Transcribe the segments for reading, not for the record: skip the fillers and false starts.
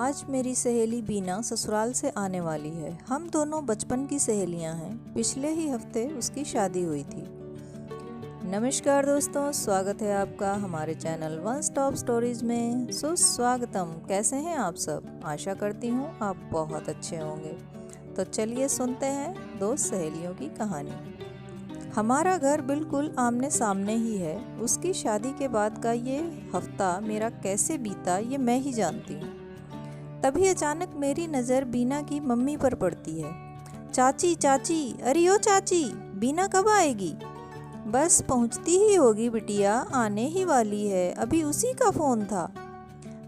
आज मेरी सहेली बीना ससुराल से आने वाली है। हम दोनों बचपन की सहेलियां हैं। पिछले ही हफ्ते उसकी शादी हुई थी। नमस्कार दोस्तों, स्वागत है आपका हमारे चैनल वन स्टॉप स्टोरीज में। सुस्वागतम। कैसे हैं आप सब? आशा करती हूँ आप बहुत अच्छे होंगे। तो चलिए सुनते हैं दो सहेलियों की कहानी। हमारा घर बिल्कुल आमने सामने ही है। उसकी शादी के बाद का ये हफ्ता मेरा कैसे बीता ये मैं ही जानती हूँ। तभी अचानक मेरी नज़र बीना की मम्मी पर पड़ती है। चाची चाची, अरे ओ चाची, बीना कब आएगी? बस पहुंचती ही होगी बिटिया, आने ही वाली है, अभी उसी का फ़ोन था।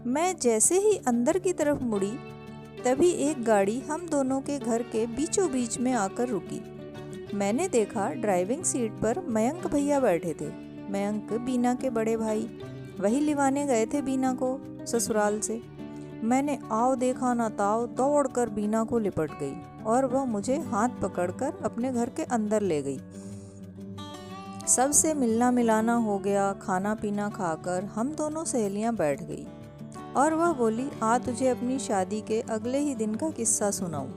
मैं जैसे ही अंदर की तरफ मुड़ी तभी एक गाड़ी हम दोनों के घर के बीचों बीच में आकर रुकी। मैंने देखा ड्राइविंग सीट पर मयंक भैया बैठे थे। मयंक बीना के बड़े भाई, वही लिवाने गए थे बीना को ससुराल से। मैंने आओ देखा ना ताओ दौड़कर बीना को लिपट गई और वह मुझे हाथ पकड़कर अपने घर के अंदर ले गई। सबसे मिलना मिलाना हो गया। खाना पीना खाकर हम दोनों सहेलियां बैठ गई और वह बोली, आ तुझे अपनी शादी के अगले ही दिन का किस्सा सुनाऊं।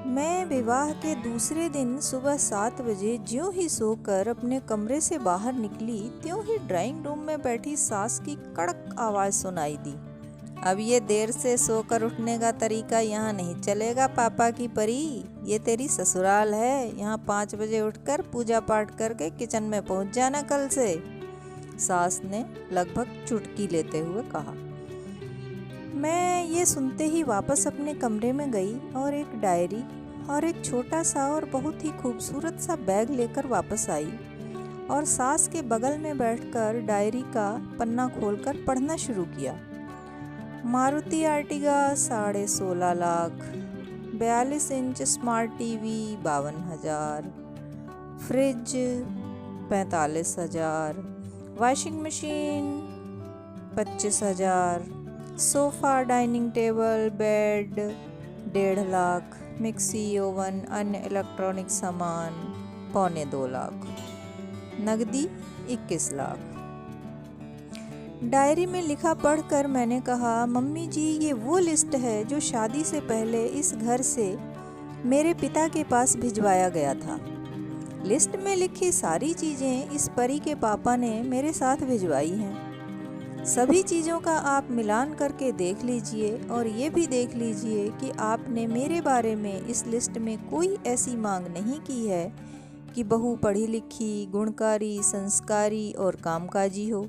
मैं विवाह के दूसरे दिन सुबह 7 बजे ज्यों ही सोकर अपने कमरे से बाहर निकली, त्यों ही ड्राइंग रूम में बैठी सास की कड़क आवाज़ सुनाई दी। अब ये देर से सोकर उठने का तरीका यहाँ नहीं चलेगा पापा की परी। ये तेरी ससुराल है, यहाँ 5 बजे उठकर पूजा पाठ करके किचन में पहुँच जाना कल से, सास ने लगभग चुटकी लेते हुए कहा। मैं ये सुनते ही वापस अपने कमरे में गई और एक डायरी और एक छोटा सा और बहुत ही खूबसूरत सा बैग लेकर वापस आई और सास के बगल में बैठकर डायरी का पन्ना खोलकर पढ़ना शुरू किया। Maruti Ertiga 16.5 lakh, 42 inch smart TV 52,000, fridge 45,000, washing machine 25,000, sofa, dining table, bed 1.5 lakh, mixie, oven, अन्य इलेक्ट्रॉनिक सामान 1.25 लाख, नकदी 21 लाख। डायरी में लिखा पढ़कर मैंने कहा, मम्मी जी ये वो लिस्ट है जो शादी से पहले इस घर से मेरे पिता के पास भिजवाया गया था। लिस्ट में लिखी सारी चीज़ें इस परी के पापा ने मेरे साथ भिजवाई हैं। सभी चीज़ों का आप मिलान करके देख लीजिए और ये भी देख लीजिए कि आपने मेरे बारे में इस लिस्ट में कोई ऐसी मांग नहीं की है कि बहू पढ़ी लिखी, गुणकारी, संस्कारी और कामकाजी हो।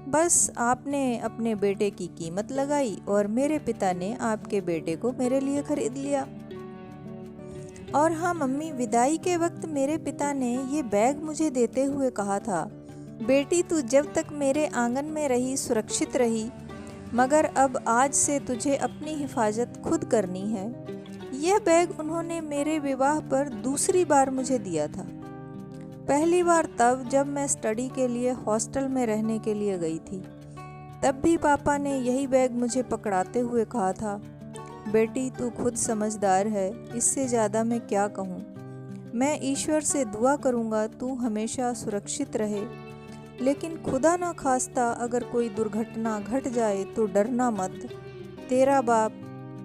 बस आपने अपने बेटे की कीमत लगाई और मेरे पिता ने आपके बेटे को मेरे लिए खरीद लिया। और हाँ मम्मी, विदाई के वक्त मेरे पिता ने ये बैग मुझे देते हुए कहा था, बेटी तू जब तक मेरे आंगन में रही सुरक्षित रही, मगर अब आज से तुझे अपनी हिफाजत खुद करनी है। यह बैग उन्होंने मेरे विवाह पर दूसरी बार मुझे दिया था। पहली बार तब जब मैं स्टडी के लिए हॉस्टल में रहने के लिए गई थी। तब भी पापा ने यही बैग मुझे पकड़ाते हुए कहा था, बेटी तू खुद समझदार है, इससे ज़्यादा मैं क्या कहूँ। मैं ईश्वर से दुआ करूँगा तू हमेशा सुरक्षित रहे, लेकिन खुदा ना खास्ता अगर कोई दुर्घटना घट जाए तो डरना मत। तेरा बाप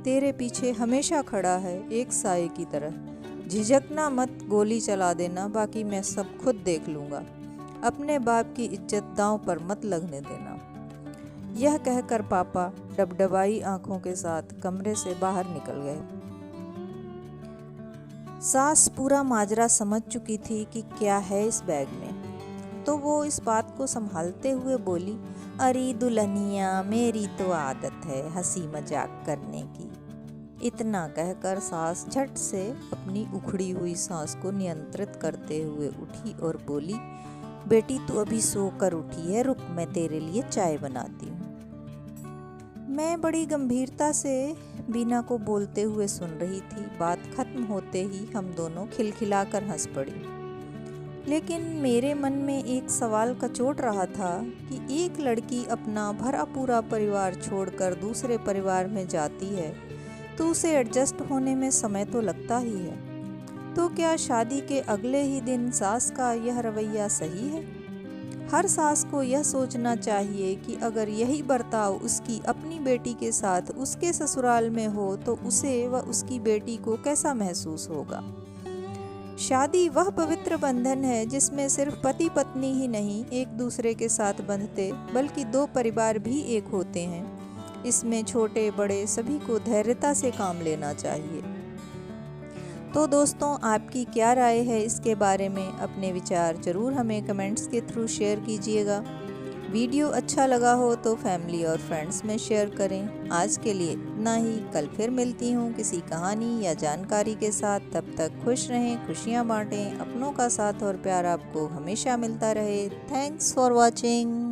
तेरे पीछे हमेशा खड़ा है एक साये की तरह। झिझकना मत, गोली चला देना, बाकी मैं सब खुद देख लूँगा। अपने बाप की इज्जत दांव पर मत लगने देना। यह कहकर पापा डबडबाई आंखों के साथ कमरे से बाहर निकल गए। सास पूरा माजरा समझ चुकी थी कि क्या है इस बैग में, तो वो इस बात को संभालते हुए बोली, अरे दुल्हनिया, मेरी तो आदत है हंसी मजाक करने की। इतना कहकर सास झट से अपनी उखड़ी हुई सांस को नियंत्रित करते हुए उठी और बोली, बेटी तू अभी सोकर उठी है, रुक मैं तेरे लिए चाय बनाती हूँ। मैं बड़ी गंभीरता से बीना को बोलते हुए सुन रही थी। बात खत्म होते ही हम दोनों खिलखिलाकर हंस पड़ी। लेकिन मेरे मन में एक सवाल कचोट रहा था कि एक लड़की अपना भरा पूरा परिवार छोड़कर दूसरे परिवार में जाती है तो उसे एडजस्ट होने में समय तो लगता ही है। तो क्या शादी के अगले ही दिन सास का यह रवैया सही है? हर सास को यह सोचना चाहिए कि अगर यही बर्ताव उसकी अपनी बेटी के साथ उसके ससुराल में हो तो उसे व उसकी बेटी को कैसा महसूस होगा। शादी वह पवित्र बंधन है जिसमें सिर्फ पति पत्नी ही नहीं एक दूसरे के साथ बंधते बल्कि दो परिवार भी एक होते हैं। इसमें छोटे बड़े सभी को धैर्यता से काम लेना चाहिए। तो दोस्तों, आपकी क्या राय है इसके बारे में? अपने विचार ज़रूर हमें कमेंट्स के थ्रू शेयर कीजिएगा। वीडियो अच्छा लगा हो तो फैमिली और फ्रेंड्स में शेयर करें। आज के लिए इतना ही। कल फिर मिलती हूँ किसी कहानी या जानकारी के साथ। तब तक खुश रहें, खुशियाँ बांटें, अपनों का साथ और प्यार आपको हमेशा मिलता रहे। Thanks for watching.